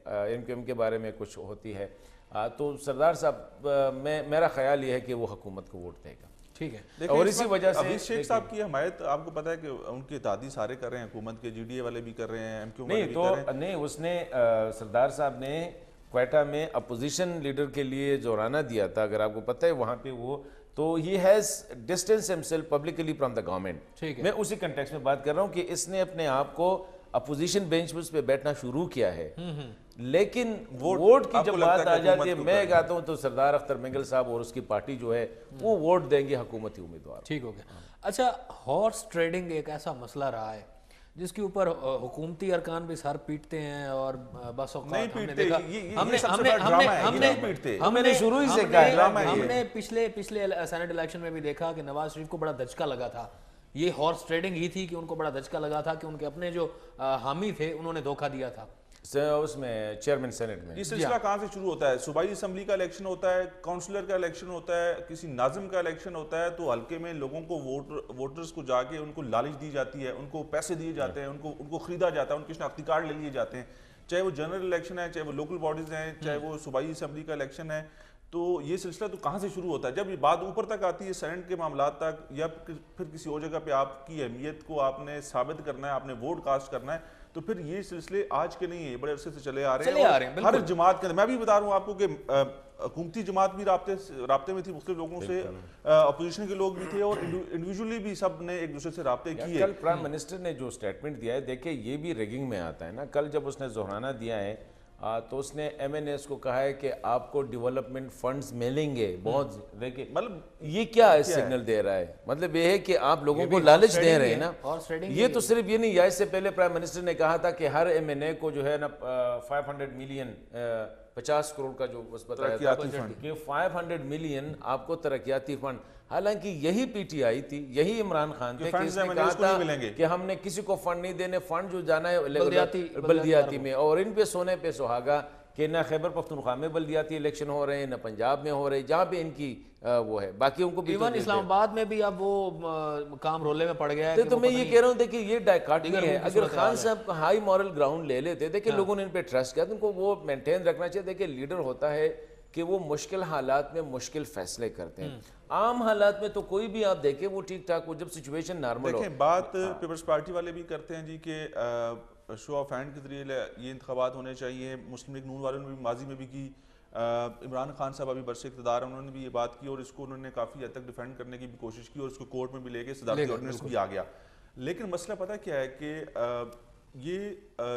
ایم کے بارے میں کچھ ہوتی ہے، تو سردار صاحب میرا خیال یہ ہے کہ وہ حکومت کو ووٹ دے گا۔ ٹھیک ہے، اور اسی وجہ سے حفیظ شیخ صاحب کی حمایت آپ کو پتا ہے کہ ان کے اتحادی سارے کر رہے ہیں، حکومت کے جی ڈی اے والے بھی کر رہے ہیں، ایم کیو والے بھی کر رہے ہیں۔ نہیں، اس نے سردار صاحب نے کوئٹہ میں اپوزیشن لیڈر کے لیے جورانہ دیا تھا، اگر آپ کو پتہ ہے وہاں پہ وہ تو he has distance himself publicly from the government. میں اسی کنٹیکس میں بات کر رہا ہوں کہ اس نے اپنے آپ کو اپوزیشن بینچ پہ بیٹھنا شروع کیا ہے، لیکن ووٹ کی جب بات آ جاتی ہے میں کہتا ہوں تو سردار اختر مینگل صاحب اور اس کی پارٹی جو ہے وہ ووٹ دیں گے حکومتی امیدوار۔ ٹھیک ہو گیا۔ اچھا ہارس ٹریڈنگ ایک ایسا مسئلہ رہا ہے جس کے اوپر حکومتی ارکان بھی سر پیٹتے ہیں، اور بس اوقات ہم نے شروع ہی سے ہم نے پچھلے سینٹ الیکشن میں بھی دیکھا کہ نواز شریف کو بڑا دھچکا لگا تھا، یہ ہارس ٹریڈنگ ہی تھی کہ ان کو بڑا دھچکا لگا تھا کہ ان کے اپنے جو حامی تھے انہوں نے دھوکہ دیا تھا اس میں چیئرمین سینٹ میں۔ یہ سلسلہ کہاں سے شروع ہوتا ہے؟ صوبائی اسمبلی کا الیکشن ہوتا ہے، کونسلر کا الیکشن ہوتا ہے، کسی ناظم کا الیکشن ہوتا ہے، تو حلقے میں لوگوں کو ووٹرز کو جا کے ان کو لالچ دی جاتی ہے، ان کو پیسے دیے جاتے ہیں، ان کو خریدا جاتا ہے، ان کے شناختی کارڈ لے لیے جاتے ہیں، چاہے وہ جنرل الیکشن ہے، چاہے وہ لوکل باڈیز ہیں، چاہے وہ صوبائی اسمبلی کا الیکشن ہے۔ تو یہ سلسلہ تو کہاں سے شروع ہوتا ہے؟ جب یہ بات اوپر تک آتی ہے سینٹ کے معاملات تک، یا پھر کسی اور جگہ پہ آپ کی اہمیت کو آپ نے ثابت کرنا ہے، آپ نے ووٹ کاسٹ کرنا ہے، تو پھر یہ سلسلے آج کے نہیں ہیں، بڑے عرصے سے چلے آ رہے ہیں۔ ہر جماعت کے اندر میں بھی بتا رہا ہوں آپ کو کہ حکومتی جماعت بھی رابطے میں تھی مختلف لوگوں سے، اپوزیشن کے لوگ بھی تھے، اور انڈیویجولی بھی سب نے ایک دوسرے سے رابطے کیے۔ کل پرائم منسٹر نے جو سٹیٹمنٹ دیا ہے، دیکھیں یہ بھی ریگنگ میں آتا ہے نا۔ کل جب اس نے زہرانہ دیا ہے تو اس نے ایم این ایس کو کہا ہے کہ آپ کو ڈیولپمنٹ فنڈز ملیں گے بہت، دیکھیں مطلب یہ کیا سگنل دے رہا ہے؟ مطلب یہ ہے کہ آپ لوگوں کو لالچ دے رہے ہیں نا۔ یہ تو صرف یہ نہیں، یا اس سے پہلے پرائم منسٹر نے کہا تھا کہ ہر ایم این اے کو جو ہے نا 500 ملین 50 کروڑ کا جو بتایا تھا کہ 500 ملین آپ کو ترقیاتی فنڈ، حالانکہ یہی پی ٹی آئی تھی، یہی عمران خان تھے کہ اس نے کہا تھا کہ ہم نے کسی کو فنڈ نہیں دینے، فنڈ جو جانا ہے بلدیاتی میں، اور ان پہ سونے پہ سہاگا کہ نہ خیبر پختونخوا میں بلدیاتی الیکشن ہو رہے ہیں، نہ پنجاب میں ہو رہے ہیں، جہاں پہ ان کی وہ ہے، باقی ان کو بھی ایون اسلام آباد میں بھی اب وہ کام رولے میں پڑ گیا ہے۔ تو میں یہ کہہ رہا ہوں دیکھیں یہ ڈائیکاٹمی ہے۔ اگر خان صاحب کا ہائی مورل گراؤنڈ لے لیتے، دیکھیں لوگوں نے ان پہ ٹرسٹ کیا، تو ان کو وہ مینٹین رکھنا چاہیے۔ دیکھیں لیڈر ہوتا ہے کہ وہ مشکل حالات میں مشکل فیصلے کرتے ہیں۔ عام حالات میں تو کوئی بھی آپ دیکھیں وہ ٹھیک ٹھاک ہو، جب سچویشن نارمل ہو. دیکھیں بات پیپلز پارٹی والے بھی کرتے ہیں جی کہ شو آف ہینڈ کے ذریعے یہ انتخابات ہونے چاہیے. مسلم لیگ نون والوں نے بھی ماضی میں بھی کی. عمران خان صاحب ابھی برس اقتدار ہیں، انہوں نے بھی یہ بات کی اور اس کو انہوں نے کافی حد تک ڈیفینڈ کرنے کی بھی کوشش کی اور اس کو کورٹ میں بھی لے کے صدارتی آرڈیننس بھی آ گیا. لیکن مسئلہ پتہ کیا ہے کہ یہ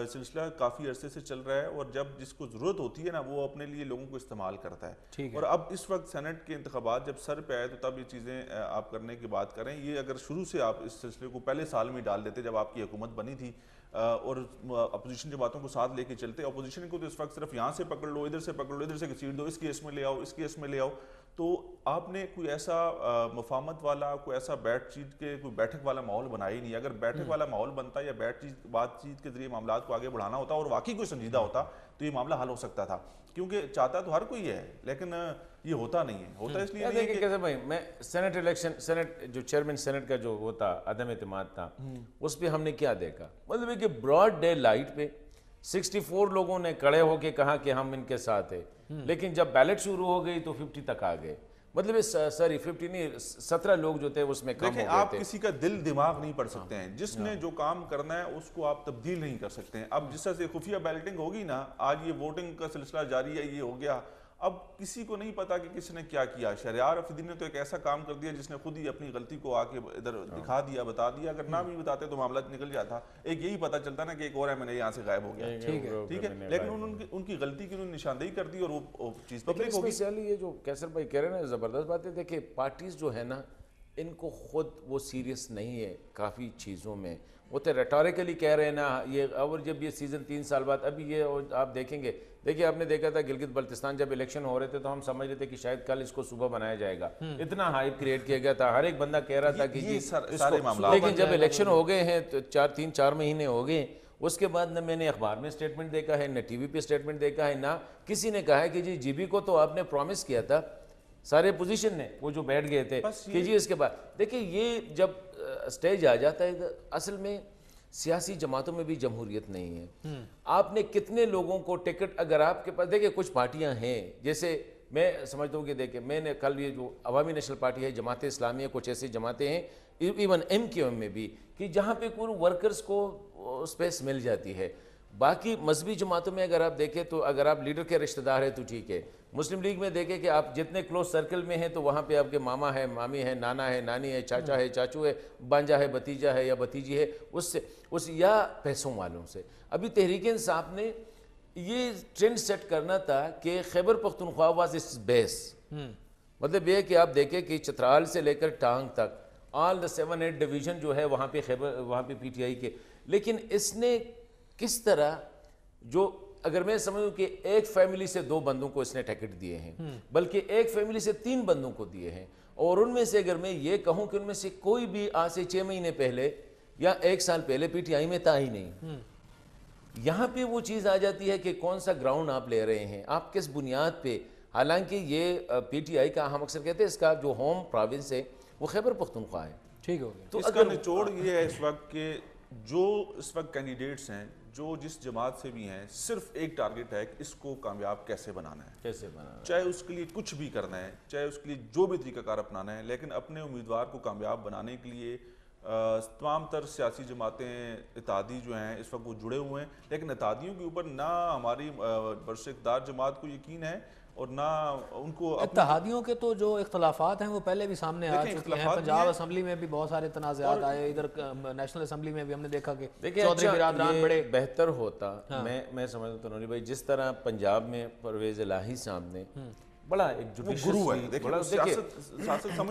سلسلہ کافی عرصے سے چل رہا ہے اور جب جس کو ضرورت ہوتی ہے نا وہ اپنے لیے لوگوں کو استعمال کرتا ہے. اور اب اس وقت سینٹ کے انتخابات جب سر پہ آئے تو تب یہ چیزیں آپ کرنے کی بات کریں. یہ اگر شروع سے آپ اس سلسلے کو پہلے سال میں ڈال دیتے جب آپ کی حکومت بنی تھی اور اپوزیشن جماعتوں کو ساتھ لے کے چلتے، اپوزیشن کو تو اس وقت صرف یہاں سے پکڑ لو، ادھر سے پکڑ لو، ادھر سے گھسیٹ دو، اس کیس میں لے آؤ، اس کیس میں لے آؤ. تو آپ نے کوئی ایسا مفاہمت والا، کوئی ایسا کوئی بیٹھک والا ماحول بنایا ہی نہیں. اگر بیٹھک والا ماحول بنتا یا بات چیت کے ذریعے معاملات کو آگے بڑھانا ہوتا اور واقعی کوئی سنجیدہ ہوتا تو یہ معاملہ حل ہو سکتا تھا. کیونکہ چاہتا تو ہر کوئی ہے لیکن یہ ہوتا نہیں ہے. ہوتا اس لیے نہیں ہے کہ بھائی میں سینٹ الیکشن، سینٹ جو چیئرمین سینٹ کا جو وہ تھا عدم اعتماد تھا، اس پہ ہم نے کیا دیکھا، مطلب ہے کہ براڈ ڈے لائٹ پہ 64 لوگوں نے کھڑے ہو کے کہا کہ ہم ان کے ساتھ ہیں، لیکن جب بیلٹ شروع ہو گئی تو 50 تک آ گئے. مطلب سوری 50 نہیں، 17 لوگ جو تھے اس میں کم ہو گئے تھے. آپ کسی کا دل دماغ نہیں پڑھ سکتے ہیں. جس نے جو کام کرنا ہے اس کو آپ تبدیل نہیں کر سکتے ہیں. اب جس طرح سے خفیہ بیلٹنگ ہوگی نا، آج یہ ووٹنگ کا سلسلہ جاری ہے، یہ ہو گیا، اب کسی کو نہیں پتا کہ کس نے کیا کیا. شہریار افریدی نے تو ایک ایسا کام کر دیا جس نے خود ہی اپنی غلطی کو آ کے ادھر دکھا دیا، بتا دیا. اگر نہ بھی بتاتے تو معاملہ نکل جاتا. ایک یہی پتا چلتا نا کہ ایک اور ایم ایل اے یہاں سے غائب ہو گیا. ٹھیک ہے، لیکن ان کی غلطی کی انہوں نے نشاندہی کر دی اور وہ چیز پبلک ہوگی. یہ جو کیسر بھائی کہہ رہے ہیں نا، زبردست بات ہے. دیکھیں پارٹیز جو ہے نا ان کو خود وہ سیریس نہیں ہے کافی چیزوں میں. وہ تو ریٹوریکلی کہہ رہے ہیں نا یہ، اور جب یہ سیزن 3 سال بعد ابھی یہ آپ دیکھیں گے. دیکھیں آپ نے دیکھا تھا گلگت بلتستان جب الیکشن ہو رہے تھے تو ہم سمجھ رہے تھے کہ شاید کل اس کو صبح بنایا جائے گا. اتنا ہائپ کریٹ کیا گیا تھا، ہر ایک بندہ کہہ رہا تھا کہ جی سارے معاملات. لیکن جب الیکشن ہو گئے ہیں تو 4 مہینے ہو گئے، اس کے بعد نہ میں نے اخبار میں سٹیٹمنٹ دیکھا ہے، نہ ٹی وی پہ سٹیٹمنٹ دیکھا ہے، نہ کسی نے کہا ہے کہ جی بی کو تو آپ نے پرومس کیا تھا سارے اپوزیشن نے، وہ جو بیٹھ گئے تھے کہ جی اس کے بعد. دیکھیں یہ جب سٹیج آ جاتا ہے اصل میں سیاسی جماعتوں میں بھی جمہوریت نہیں ہے. آپ نے کتنے لوگوں کو ٹکٹ، اگر آپ کے پاس دیکھیں کچھ پارٹیاں ہیں جیسے میں سمجھتا ہوں کہ دیکھیں میں نے کل یہ جو عوامی نیشنل پارٹی ہے، جماعت اسلامی ہے، کچھ ایسی جماعتیں ہیں ایون ایم کیو ایم میں بھی کہ جہاں پہ کوئی ورکرز کو سپیس مل جاتی ہے. باقی مذہبی جماعتوں میں اگر آپ دیکھیں تو اگر آپ لیڈر کے رشتہ دار ہیں تو ٹھیک ہے. مسلم لیگ میں دیکھیں کہ آپ جتنے کلوز سرکل میں ہیں تو وہاں پہ آپ کے ماما ہے، مامی ہے، نانا ہے، نانی ہے، چاچا ہے، چاچو ہے، بانجا ہے، بھتیجا ہے یا بھتیجی ہے، اس یا پیسوں والوں سے. ابھی تحریک انصاف نے یہ ٹرینڈ سیٹ کرنا تھا کہ Khyber Pakhtunkhwa was its base. مطلب یہ کہ آپ دیکھیں کہ چترال سے لے کر ٹانگ تک آل دا 7-8 ڈویژن جو ہے وہاں پہ وہاں پہ پی ٹی آئی کے. لیکن اس نے کس طرح جو اگر میں سمجھوں کہ ایک فیملی سے 2 بندوں کو اس نے ٹکٹ دیے ہیں، بلکہ ایک فیملی سے 3 بندوں کو دیے ہیں، اور ان میں سے اگر میں یہ کہوں کہ ان میں سے کوئی بھی آج سے 6 مہینے پہلے یا 1 سال پہلے پی ٹی آئی میں تھا ہی نہیں. یہاں پہ وہ چیز آ جاتی ہے کہ کون سا گراؤنڈ آپ لے رہے ہیں، آپ کس بنیاد پہ. حالانکہ یہ پی ٹی آئی کا ہم اکثر کہتے ہیں اس کا جو ہوم پروونس ہے وہ خیبر پختونخوا ہے. ٹھیک ہو گیا. تو اس کا نچوڑ یہ ہے اس وقت کہ جو اس وقت کینڈیڈیٹس ہیں جو جس جماعت سے بھی ہیں، صرف ایک ٹارگٹ ہے کہ اس کو کامیاب کیسے بنانا ہے، چاہے اس کے لیے کچھ بھی کرنا ہے، چاہے اس کے لیے جو بھی طریقہ کار اپنانا ہے، لیکن اپنے امیدوار کو کامیاب بنانے کے لیے تمام تر سیاسی جماعتیں، اتحادی جو ہیں اس وقت وہ جڑے ہوئے ہیں. لیکن اتحادیوں کے اوپر نہ ہماری برس اقتدار جماعت کو یقین ہے اور نہ ان کو. اتحادیوں کے تو جو اختلافات ہیں وہ پہلے بھی سامنے آ چکے ہیں. پنجاب اسمبلی میں بھی بہت سارے تنازعات آئے، ادھر نیشنل اسمبلی میں بھی ہم نے دیکھا کہ چودھری برادران بڑے. بہتر ہوتا میں سمجھتا ہوں بھائی جس طرح پنجاب میں پرویز الہی صاحب نے بڑا ایک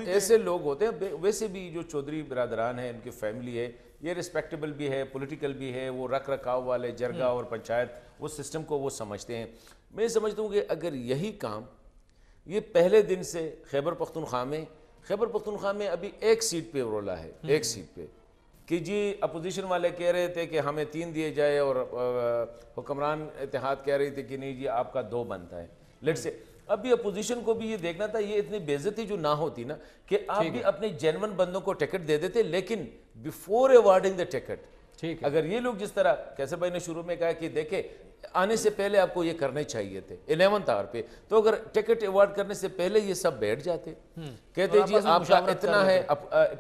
ایسے لوگ ہوتے ہیں، ویسے بھی جو چودھری برادران ہیں ان کی فیملی ہے یہ ریسپیکٹیبل بھی ہے، پولیٹیکل بھی ہے، وہ رکھ رکھاؤ والے جرگہ اور پنچایت وہ سسٹم کو وہ سمجھتے ہیں. میں سمجھتا ہوں کہ اگر یہی کام یہ پہلے دن سے خیبر پختونخوا میں ابھی 1 سیٹ پہ رولا ہے، 1 سیٹ پہ کہ جی اپوزیشن والے کہہ رہے تھے کہ ہمیں 3 دیے جائے اور حکمران اتحاد کہہ رہی تھی کہ نہیں جی آپ کا 2 بنتا ہے. لیٹس سے اب بھی اپوزیشن کو بھی یہ دیکھنا تھا، یہ اتنی بے عزتی جو نہ ہوتی نا کہ آپ بھی اپنے جینون بندوں کو ٹکٹ دے دیتے، لیکن بیفور ایوارڈنگ دا ٹکٹ اگر یہ لوگ جس طرح کیسر بھائی نے شروع میں کہا کہ دیکھیں آنے سے پہلے آپ کو یہ کرنے چاہیے تھے 11th آور پہ. تو اگر ٹکٹ ایوارڈ کرنے سے پہلے یہ سب بیٹھ جاتے, کہتے جی آپ کا اتنا ہے,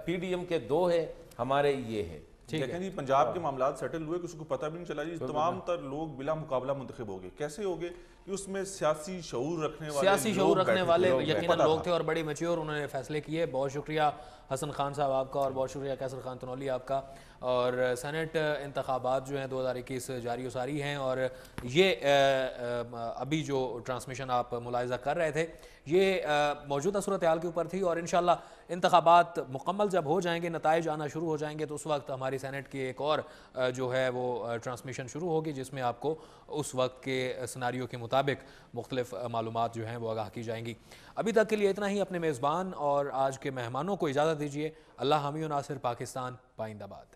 پی ڈی ایم کے 2 ہے, ہمارے یہ ہے. لیکن جی پنجاب کے معاملات سیٹل ہوئے, کسی کو پتہ بھی نہیں چلا جی تمام تر لوگ بلا مقابلہ منتخب ہو گئے. کیسے ہو گئے؟ کہ اس میں سیاسی شعور رکھنے والے یقیناً لوگ تھے اور بڑی میچیور انہوں نے فیصلے کیے. بہت شکریہ حسن خان صاحب آپ کا, اور بہت شکریہ کیسر خان تنولی آپ کا. اور سینٹ انتخابات جو ہیں 2021 جاری و ساری ہیں, اور یہ ابھی جو ٹرانسمیشن آپ ملاحظہ کر رہے تھے یہ موجودہ صورتحال کے اوپر تھی, اور انشاءاللہ انتخابات مکمل جب ہو جائیں گے, نتائج آنا شروع ہو جائیں گے, تو اس وقت ہماری سینٹ کی ایک اور جو ہے وہ ٹرانسمیشن شروع ہوگی, جس میں آپ کو اس وقت کے سناریو کے مطابق مختلف معلومات جو ہیں وہ آگاہ کی جائیں گی. ابھی تک کے لیے اتنا ہی. اپنے میزبان اور آج کے مہمانوں کو اجازت دیجیے. اللہ حامی و ناصر. پاکستان پائندہ باد.